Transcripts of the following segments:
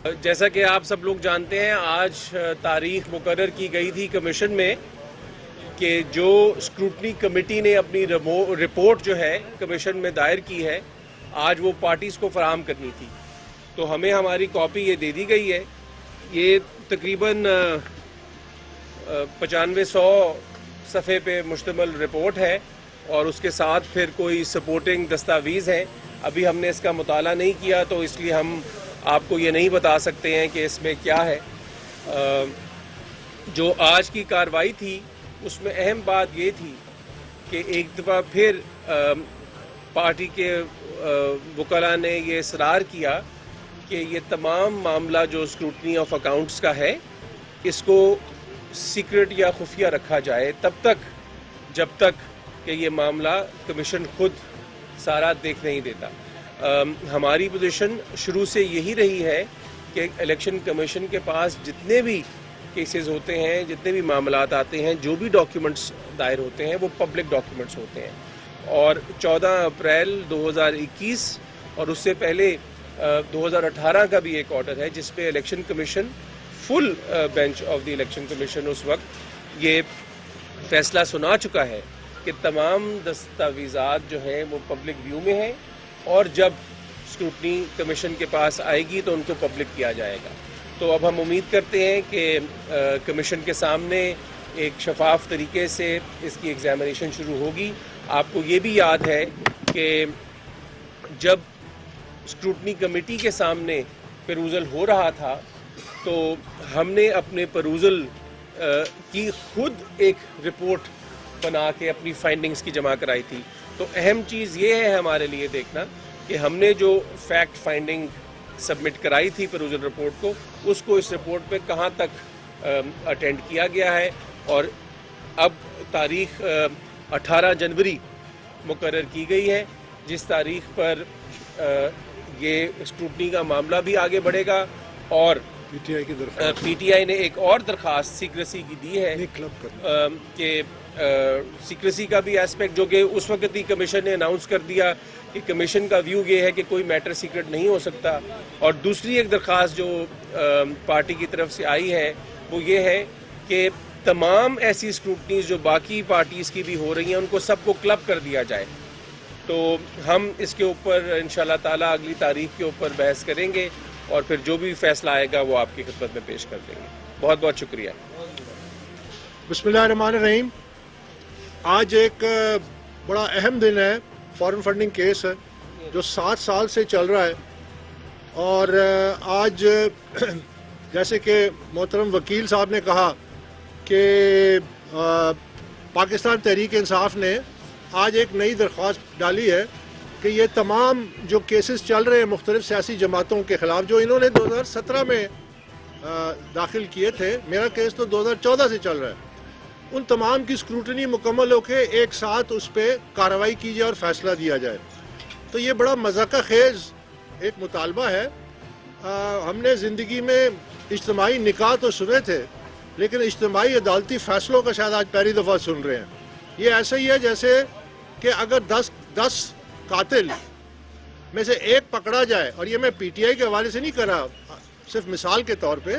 جیسا کہ آپ سب لوگ جانتے ہیں، آج تاریخ مقرر کی گئی تھی کمیشن میں کہ جو اسکروٹنی کمیٹی نے اپنی رپورٹ جو ہے کمیشن میں دائر کی ہے، آج وہ پارٹیز کو فراہم کرنی تھی، تو ہمیں ہماری کاپی یہ دے دی گئی ہے۔ یہ تقریباً 9500 صفحے پہ مشتمل رپورٹ ہے اور اس کے ساتھ پھر کوئی سپورٹنگ دستاویز ہیں۔ ابھی ہم نے اس کا مطالعہ نہیں کیا، تو اس لیے ہم آپ کو یہ نہیں بتا سکتے ہیں کہ اس میں کیا ہے۔ جو آج کی کارروائی تھی اس میں اہم بات یہ تھی کہ ایک دفعہ پھر پارٹی کے وکلاء نے یہ اصرار کیا کہ یہ تمام معاملہ جو اسکروٹنی آف اکاؤنٹس کا ہے، اس کو سیکرٹ یا خفیہ رکھا جائے تب تک جب تک کہ یہ معاملہ کمیشن خود سارا دیکھ نہیں دیتا۔ ہماری پوزیشن شروع سے یہی رہی ہے کہ الیکشن کمیشن کے پاس جتنے بھی کیسز ہوتے ہیں، جتنے بھی معاملات آتے ہیں، جو بھی ڈاکیومنٹس دائر ہوتے ہیں، وہ پبلک ڈاکیومنٹس ہوتے ہیں۔ اور 14 اپریل 2021 اور اس سے پہلے 2018 کا بھی ایک آرڈر ہے جس پہ election commission full bench of the election commission اس وقت یہ فیصلہ سنا چکا ہے کہ تمام دستاویزات جو ہیں وہ پبلک ویو میں ہیں، اور جب اسکروٹنی کمیشن کے پاس آئے گی تو ان کو پبلک کیا جائے گا۔ تو اب ہم امید کرتے ہیں کہ کمیشن کے سامنے ایک شفاف طریقے سے اس کی ایگزامینیشن شروع ہوگی۔ آپ کو یہ بھی یاد ہے کہ جب اسکروٹنی کمیٹی کے سامنے پروزل ہو رہا تھا تو ہم نے اپنے پروزل کی خود ایک رپورٹ بنا کے اپنی فائنڈنگز کی جمع کرائی تھی۔ تو اہم چیز یہ ہے ہمارے لیے دیکھنا کہ ہم نے جو فیکٹ فائنڈنگ سبمٹ کرائی تھی پروزل رپورٹ کو، اس کو اس رپورٹ پہ کہاں تک اٹینڈ کیا گیا ہے، اور اب تاریخ 18 جنوری مقرر کی گئی ہے جس تاریخ پر یہ اسکروٹنی کا معاملہ بھی آگے بڑھے گا، اور پی ٹی آئی نے ایک اور درخواست سیکریسی کی دی ہے کہ سیکریسی کا بھی ایسپیکٹ، جو کہ اس وقت ہی کمیشن نے اناؤنس کر دیا کہ کمیشن کا ویو یہ ہے کہ کوئی میٹر سیکرٹ نہیں ہو سکتا۔ اور دوسری ایک درخواست جو پارٹی کی طرف سے آئی ہے وہ یہ ہے کہ تمام ایسی اسکروٹنیز جو باقی پارٹیز کی بھی ہو رہی ہیں ان کو سب کو کلب کر دیا جائے۔ تو ہم اس کے اوپر انشاءاللہ تعالی اگلی تاریخ کے اوپر بحث کریں گے اور پھر جو بھی فیصلہ آئے گا وہ آپ کی خدمت میں پیش کر دیں گے۔ بہت بہت شکریہ۔ بسم اللہ الرحمن الرحیم۔ آج ایک بڑا اہم دن ہے، فارن فنڈنگ کیس ہے جو 7 سال سے چل رہا ہے، اور آج جیسے کہ محترم وکیل صاحب نے کہا کہ پاکستان تحریک انصاف نے آج ایک نئی درخواست ڈالی ہے کہ یہ تمام جو کیسز چل رہے ہیں مختلف سیاسی جماعتوں کے خلاف جو انہوں نے 2017 میں داخل کیے تھے، میرا کیس تو 2014 سے چل رہا ہے، ان تمام کی اسکروٹنی مکمل ہو کے ایک ساتھ اس پہ کارروائی کی جائے اور فیصلہ دیا جائے۔ تو یہ بڑا مذاقہ خیز ایک مطالبہ ہے۔ ہم نے زندگی میں اجتماعی نکاح تو سنے تھے، لیکن اجتماعی عدالتی فیصلوں کا شاید آج پہلی دفعہ سن رہے ہیں۔ یہ ایسا ہی ہے جیسے کہ اگر 10 قاتل میں سے ایک پکڑا جائے، اور یہ میں پی ٹی آئی کے حوالے سے نہیں کر رہا، صرف مثال کے طور پہ،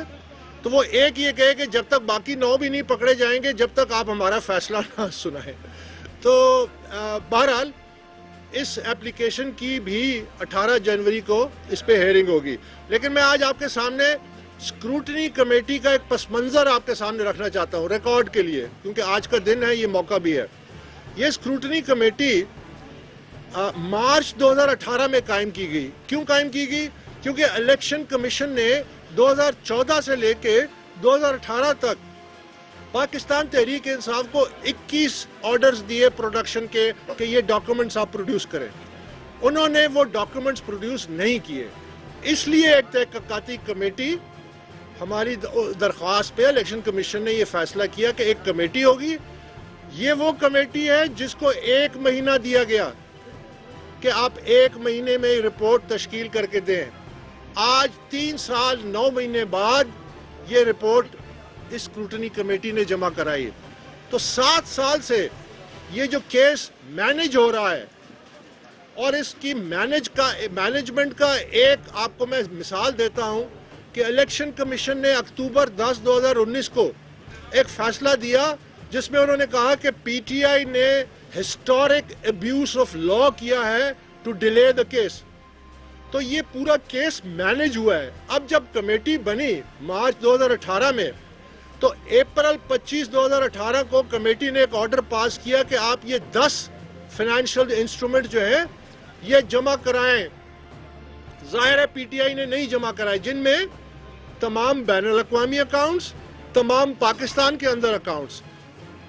تو وہ ایک یہ کہے کہ جب تک باقی 9 بھی نہیں پکڑے جائیں گے جب تک آپ ہمارا فیصلہ نہ سنائیں۔ تو بہرحال اس اپلیکیشن کی بھی 18 جنوری کو اس پہ ہیئرنگ ہوگی، لیکن میں آج آپ کے سامنے اسکروٹنی کمیٹی کا ایک پس منظر آپ کے سامنے رکھنا چاہتا ہوں ریکارڈ کے لیے، کیونکہ آج کا دن ہے، یہ موقع بھی ہے۔ یہ اسکروٹنی کمیٹی مارچ 2018 میں قائم کی گئی۔ کیوں قائم کی گئی؟ کیونکہ الیکشن کمیشن نے 2014 سے لے کے 2018 تک پاکستان تحریک انصاف کو 21 آرڈرز دیے پروڈکشن کے کہ یہ ڈاکومنٹس آپ پروڈیوس کریں۔ انہوں نے وہ ڈاکومنٹس پروڈیوس نہیں کیے، اس لیے ایک تحقیقاتی کمیٹی ہماری درخواست پہ الیکشن کمیشن نے یہ فیصلہ کیا کہ ایک کمیٹی ہوگی۔ یہ وہ کمیٹی ہے جس کو 1 مہینہ دیا گیا کہ آپ 1 مہینے میں رپورٹ تشکیل کر کے دیں۔ آج 3 سال 9 مہینے بعد یہ رپورٹ اس اسکروٹنی کمیٹی نے جمع کرائی۔ تو 7 سال سے یہ جو کیس مینج ہو رہا ہے، اور اس کی مینجمنٹ کا ایک آپ کو میں مثال دیتا ہوں کہ الیکشن کمیشن نے اکتوبر 10 2019 کو ایک فیصلہ دیا جس میں انہوں نے کہا کہ پی ٹی آئی نے ہسٹورک ابیوز آف لا کیا ہے ٹو ڈیلے دا کیس. تو یہ پورا کیس مینج ہوا ہے. اب جب کمیٹی بنی مارچ 2018 میں تو اپریل 25 2018 کو کمیٹی نے ایک آرڈر پاس کیا کہ آپ یہ 10 فائنینشیل انسٹرومنٹ جو ہیں یہ جمع کرائیں. ظاہر ہے پی ٹی آئی نے نہیں جمع کرائے, جن میں تمام بین الاقوامی اکاؤنٹس, تمام پاکستان کے اندر اکاؤنٹس.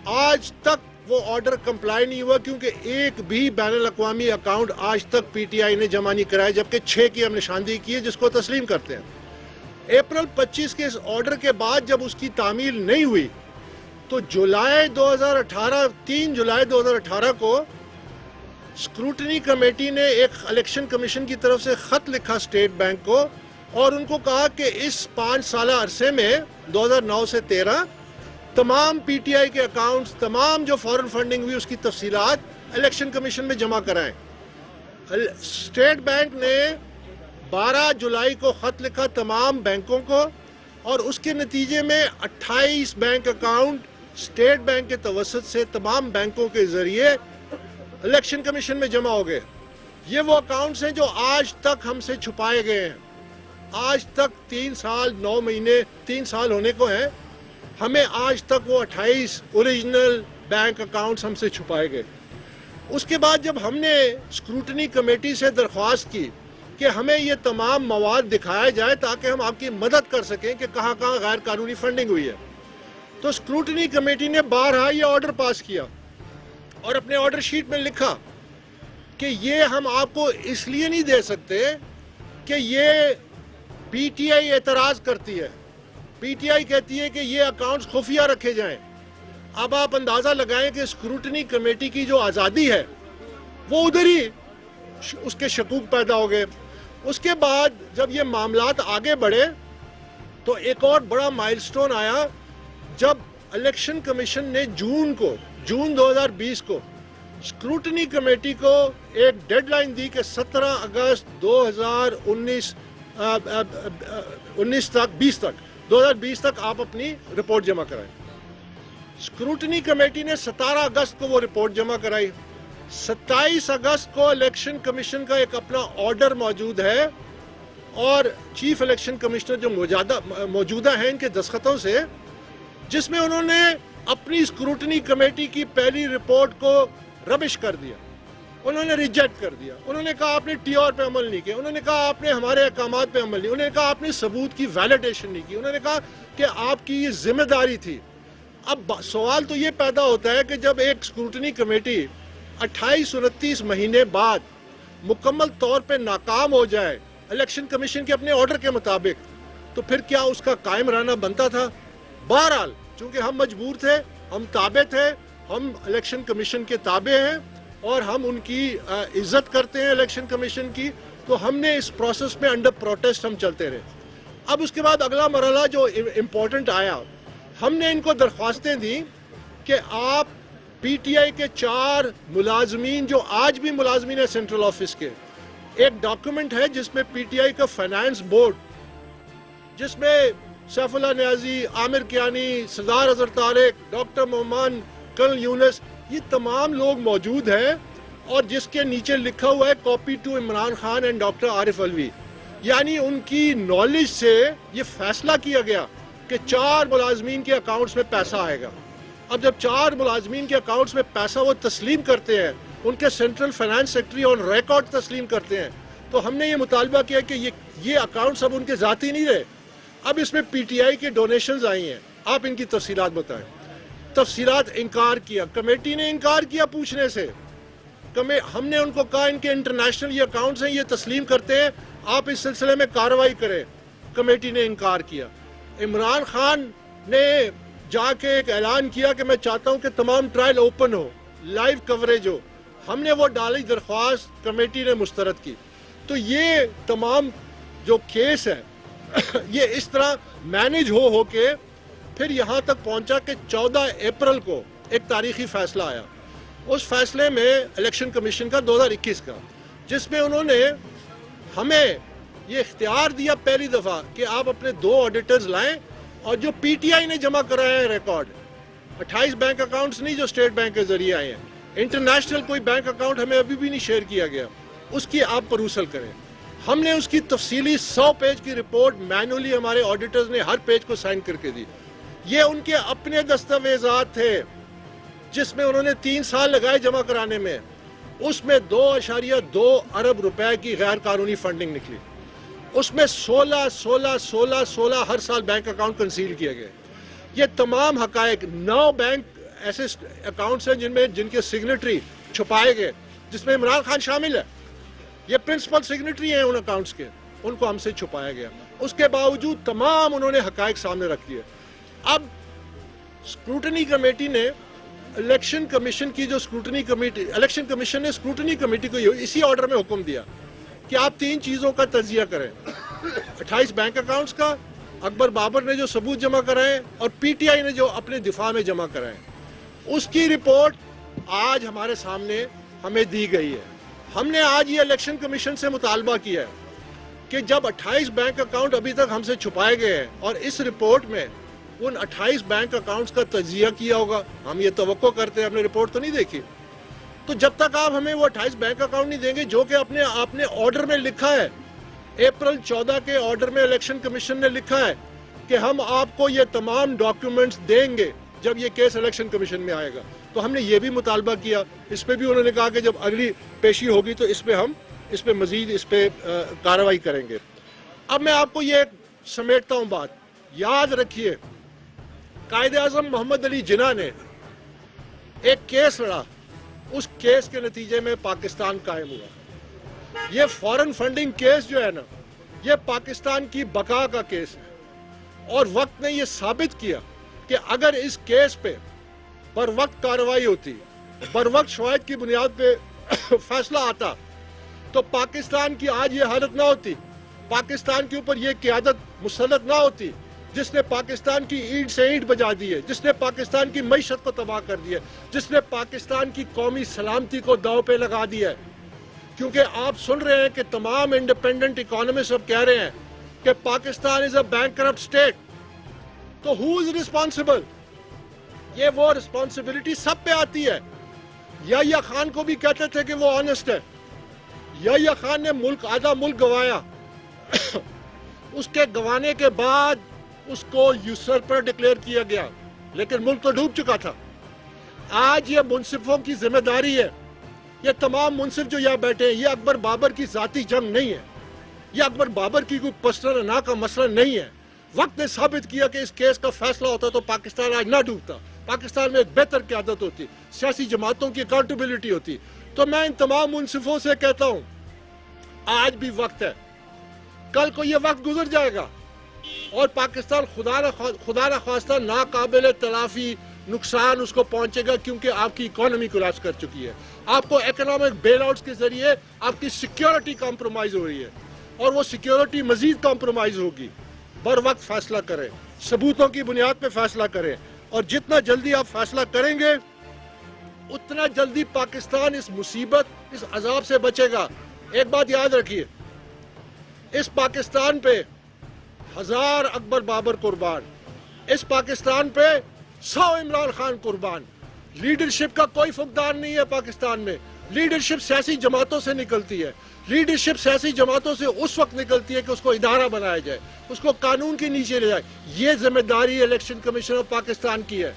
آج تک وہ آرڈر کمپلائی نہیں ہوا کیونکہ ایک بھی بین الاقوامی اکاؤنٹ آج تک پی ٹی آئی نے جمع نہیں کرائے, جبکہ 6 کی ہم نشاندہی کی ہے جس کو تسلیم کرتے ہیں. اپریل 25 کے اس آرڈر کے بعد جب اس کی تعمیل نہیں ہوئی تو جولائی 2018 3 جولائی 2018 کو اسکروٹنی کمیٹی نے ایک الیکشن کمیشن کی طرف سے خط لکھا اسٹیٹ بینک کو اور ان کو کہا کہ اس 5 سالہ عرصے میں 2009 سے 13 تمام پی ٹی آئی کے اکاؤنٹس, تمام جو فورن فنڈنگ ہوئی اس کی تفصیلات الیکشن کمیشن میں جمع کرائیں. اسٹیٹ بینک نے 12 جولائی کو خط لکھا تمام بینکوں کو اور اس کے نتیجے میں 28 بینک اکاؤنٹ اسٹیٹ بینک کے توسط سے تمام بینکوں کے ذریعے الیکشن کمیشن میں جمع ہو گئے. یہ وہ اکاؤنٹس ہیں جو آج تک ہم سے چھپائے گئے ہیں. آج تک 3 سال 9 مہینے 3 سال ہونے کو ہیں, ہمیں آج تک وہ 28 اوریجنل بینک اکاؤنٹس ہم سے چھپائے گئے. اس کے بعد جب ہم نے اسکروٹنی کمیٹی سے درخواست کی کہ ہمیں یہ تمام مواد دکھایا جائے تاکہ ہم آپ کی مدد کر سکیں کہ کہاں کہاں غیر قانونی فنڈنگ ہوئی ہے, تو اسکروٹنی کمیٹی نے بارہا یہ آرڈر پاس کیا اور اپنے آرڈر شیٹ میں لکھا کہ یہ ہم آپ کو اس لیے نہیں دے سکتے کہ یہ پی ٹی آئی اعتراض کرتی ہے. پی ٹی آئی کہتی ہے کہ یہ اکاؤنٹس خفیہ رکھے جائیں. اب آپ اندازہ لگائیں کہ اسکروٹنی کمیٹی کی جو آزادی ہے وہ ادھر ہی اس کے شکوک پیدا ہو گئے. اس کے بعد جب یہ معاملات آگے بڑھے تو ایک اور بڑا مائل سٹون آیا جب الیکشن کمیشن نے جون 2020 کو اسکروٹنی کمیٹی کو ایک ڈیڈ لائن دی کہ 17 اگست 2020 تک آپ اپنی رپورٹ جمع کرائیں. اسکروٹنی کمیٹی نے 17 اگست کو وہ رپورٹ جمع کرائی. 27 اگست کو الیکشن کمیشن کا ایک اپنا آرڈر موجود ہے اور چیف الیکشن کمشنر جو موجودہ ہیں ان کے دستخطوں سے, جس میں انہوں نے اپنی اسکروٹنی کمیٹی کی پہلی رپورٹ کو ربش کر دیا. انہوں نے ریجیکٹ کر دیا. انہوں نے کہا آپ نے ٹی آر پہ عمل نہیں کیا. انہوں نے کہا آپ نے ہمارے احکامات پہ عمل نہیں. انہوں نے کہا آپ نے ثبوت کی ویلیڈیشن نہیں کی. انہوں نے کہا کہ آپ کی یہ ذمہ داری تھی. اب سوال تو یہ پیدا ہوتا ہے کہ جب ایک اسکروٹنی کمیٹی 28-29 مہینے بعد مکمل طور پہ ناکام ہو جائے الیکشن کمیشن کے اپنے آرڈر کے مطابق, تو پھر کیا اس کا قائم رہنا بنتا تھا؟ بہرحال چونکہ ہم مجبور تھے, ہم تابع تھے, ہم الیکشن کمیشن کے تابع ہیں اور ہم ان کی عزت کرتے ہیں الیکشن کمیشن کی, تو ہم نے اس پروسیس میں انڈر پروٹیسٹ ہم چلتے رہے. اب اس کے بعد اگلا مرحلہ جو امپورٹنٹ آیا, ہم نے ان کو درخواستیں دی کہ آپ پی ٹی آئی کے 4 ملازمین جو آج بھی ملازمین ہیں سینٹرل آفس کے, ایک ڈاکومنٹ ہے جس میں پی ٹی آئی کا فائنانس بورڈ, جس میں سیف اللہ نیازی, عامر کیانی, سردار اظہر طارق, ڈاکٹر مومن, کرنل یونس, یہ تمام لوگ موجود ہیں, اور جس کے نیچے لکھا ہوا ہے copy to Imran Khan and doctor Arif Alvi. یعنی ان کی نالج سے یہ فیصلہ کیا گیا کہ 4 ملازمین کے اکاؤنٹس میں پیسہ آئے گا. اب جب 4 ملازمین کے اکاؤنٹس میں پیسہ وہ تسلیم کرتے ہیں, ان کے سینٹرل فائنانس سیکٹری اور ریکارڈ تسلیم کرتے ہیں, تو ہم نے یہ مطالبہ کیا کہ یہ اکاؤنٹس اب ان کے ذاتی نہیں رہے, اب اس میں پی ٹی آئی کے ڈونیشنز آئی ہیں, آپ ان کی تفصیلات بتائیں. تفصیلات انکار کیا, کمیٹی نے انکار کیا پوچھنے سے. ہم نے ان کو کہا ان کے انٹرنیشنل یہ اکاؤنٹس ہیں, یہ تسلیم کرتے ہیں, آپ اس سلسلے میں کارروائی کریں. کمیٹی نے انکار کیا. عمران خان نے جا کے ایک اعلان کیا کہ میں چاہتا ہوں کہ تمام ٹرائل اوپن ہو, لائیو کوریج ہو. ہم نے وہ ڈالی درخواست, کمیٹی نے مسترد کی. تو یہ تمام جو کیس ہے یہ اس طرح مینج ہو کے پھر یہاں تک پہنچا کہ 14 اپریل کو ایک تاریخی فیصلہ آیا. اس فیصلے میں الیکشن کمیشن کا 2021 کا, جس میں انہوں نے ہمیں یہ اختیار دیا پہلی دفعہ کہ آپ اپنے 2 آڈیٹرز لائیں اور جو پی ٹی آئی نے جمع کرایا ہے ریکارڈ 28 بینک اکاؤنٹس نہیں جو اسٹیٹ بینک کے ذریعے آئے ہیں انٹرنیشنل کوئی بینک اکاؤنٹ ہمیں ابھی بھی نہیں شیئر کیا گیا اس کی آپ پروسل کریں ہم نے اس کی تفصیلی 100 پیج کی رپورٹ مینولی ہمارے آڈیٹرز نے ہر پیج کو سائن کر کے دی یہ ان کے اپنے دستاویزات تھے جس میں انہوں نے 3 سال لگائے جمع کرانے میں اس میں 2.2 ارب روپے کی غیر قانونی فنڈنگ نکلی اس میں 16 ہر سال بینک اکاؤنٹ کنسیل کیے گئے یہ تمام حقائق 9 بینک ایسے اکاؤنٹس ہیں جن کے سگنیٹری چھپائے گئے جس میں عمران خان شامل ہے یہ پرنسپل سگنیٹری ہیں ان اکاؤنٹس کے ان کو ہم سے چھپایا گیا اس کے باوجود تمام انہوں نے حقائق سامنے رکھ دیے اب اسکروٹنی کمیٹی نے الیکشن کمیشن کی جو الیکشن کمیشن نے اسکروٹنی کمیٹی کو اسی آرڈر میں حکم دیا کہ آپ 3 چیزوں کا تجزیہ کریں 28 بینک اکاؤنٹس کا اکبر بابر نے جو ثبوت جمع کرائے اور پی ٹی آئی نے جو اپنے دفاع میں جمع کرائے اس کی رپورٹ آج ہمارے سامنے ہمیں دی گئی ہے ہم نے آج یہ الیکشن کمیشن سے مطالبہ کیا ہے کہ جب 28 بینک اکاؤنٹ ابھی تک ہم سے چھپائے گئے ہیں اور اس رپورٹ میں ان 28 بینک اکاؤنٹس کا تجزیہ کیا ہوگا ہم یہ توقع کرتے ہیں ہم نے رپورٹ تو نہیں دیکھی تو جب تک آپ ہمیں وہ 28 بینک اکاؤنٹ نہیں دیں گے جو کہ آپ نے آرڈر میں لکھا ہے اپریل 14 کے آرڈر میں الیکشن کمیشن نے لکھا ہے کہ ہم آپ کو یہ تمام ڈاکیومنٹس دیں گے جب یہ کیس الیکشن کمیشن میں آئے گا تو ہم نے یہ بھی مطالبہ کیا اس پہ بھی انہوں نے کہا کہ جب اگلی پیشی ہوگی تو اس پہ مزید کارروائی کریں گے اب میں آپ کو یہ سمیٹتا ہوں بات یاد رکھیے قائد اعظم محمد علی جناح نے ایک کیس لڑا اس کیس کے نتیجے میں پاکستان قائم ہوا یہ فارن فنڈنگ کیس جو ہے نا یہ پاکستان کی بقا کا کیس ہے اور وقت نے یہ ثابت کیا کہ اگر اس کیس پہ بر وقت کارروائی ہوتی بر وقت شواہد کی بنیاد پہ فیصلہ آتا تو پاکستان کی آج یہ حالت نہ ہوتی پاکستان کے اوپر یہ قیادت مسلط نہ ہوتی جس نے پاکستان کی اینٹ سے اینٹ بجا دی ہے جس نے پاکستان کی معیشت کو تباہ کر دی ہے جس نے پاکستان کی قومی سلامتی کو داؤ پہ لگا دیا ہے کیونکہ آپ سن رہے ہیں کہ تمام انڈیپینڈنٹ اکانومسٹ اب کہہ رہے ہیں کہ پاکستان از اے بینکرپٹ اسٹیٹ تو ہو از ریسپانسبل یہ وہ ریسپانسبلٹی سب پہ آتی ہے یحییٰ خان کو بھی کہتے تھے کہ وہ آنےسٹ ہے یحییٰ خان نے آدھا ملک گوایا اس کے گوانے کے بعد اس کو یوسرپر ڈکلیئر کیا گیا لیکن ملک تو ڈوب چکا تھا آج یہ منصفوں کی ذمہ داری ہے یہ تمام منصف جو یہاں بیٹھے ہیں یہ اکبر بابر کی ذاتی جنگ نہیں ہے یہ اکبر بابر کی کوئی پسر انا کا مسئلہ نہیں ہے وقت نے ثابت کیا کہ اس کیس کا فیصلہ ہوتا تو پاکستان آج نہ ڈوبتا پاکستان میں ایک بہتر قیادت ہوتی سیاسی جماعتوں کی اکاؤنٹیبلٹی ہوتی تو میں ان تمام منصفوں سے کہتا ہوں آج بھی وقت ہے کل کو یہ وقت گزر جائے گا اور پاکستان خدا نخواستہ ناقابل تلافی نقصان اس کو پہنچے گا کیونکہ آپ کی اکانومی کولیپس کر چکی ہے آپ کو اکنامک بیل آؤٹس کے ذریعے آپ کی سیکیورٹی کمپرومائز ہو رہی ہے اور وہ سیکیورٹی مزید کمپرومائز ہوگی بر وقت فیصلہ کریں ثبوتوں کی بنیاد پہ فیصلہ کریں اور جتنا جلدی آپ فیصلہ کریں گے اتنا جلدی پاکستان اس مصیبت اس عذاب سے بچے گا ایک بات یاد رکھیے اس پاکستان پہ 1000 اکبر بابر قربان اس پاکستان پہ 100 عمران خان قربان لیڈرشپ کا کوئی فقدان نہیں ہے پاکستان میں لیڈرشپ سیاسی جماعتوں سے نکلتی ہے لیڈرشپ سیاسی جماعتوں سے اس وقت نکلتی ہے کہ اس کو ادارہ بنایا جائے اس کو قانون کے نیچے لے جائے یہ ذمہ داری الیکشن کمیشن آف پاکستان کی ہے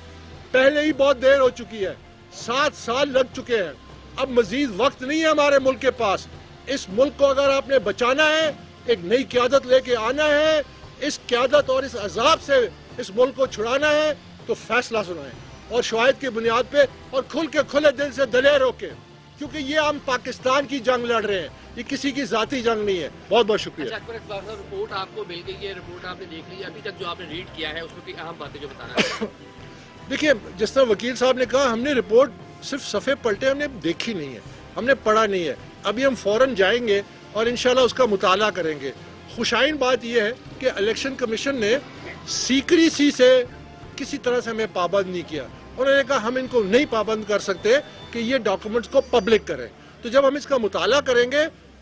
پہلے ہی بہت دیر ہو چکی ہے 7 سال لگ چکے ہیں اب مزید وقت نہیں ہے ہمارے ملک کے پاس اس ملک کو اگر آپ نے بچانا ہے ایک نئی قیادت لے کے آنا ہے اس قیادت اور اس عذاب سے اس ملک کو چھڑانا ہے تو فیصلہ سنائیں اور شواہد کی بنیاد پہ اور کھل کے کھلے دل سے دلیر ہو کے کیونکہ یہ ہم پاکستان کی جنگ لڑ رہے ہیں یہ کسی کی ذاتی جنگ نہیں ہے بہت بہت شکریہ رپورٹ آپ کو مل گئی ہے رپورٹ آپ نے دیکھ لی ابھی تک جو آپ نے ریڈ کیا ہے اس میں اہم باتیں جو بتانا ہے دیکھیے جس طرح وکیل صاحب نے کہا ہم نے رپورٹ صرف صفحے پلٹے ہم نے دیکھی نہیں ہے ہم نے پڑھا نہیں ہے ابھی ہم فوراً جائیں گے اور انشاءاللہ اس کا مطالعہ کریں گے خوشائن بات یہ ہے کہ الیکشن کمیشن نے سیکریسی سے کسی طرح سے ہمیں پابند نہیں کیا انہوں نے کہا ہم ان کو نہیں پابند کر سکتے کہ یہ ڈاکومنٹس کو پبلک کریں تو جب ہم اس کا مطالعہ کریں گے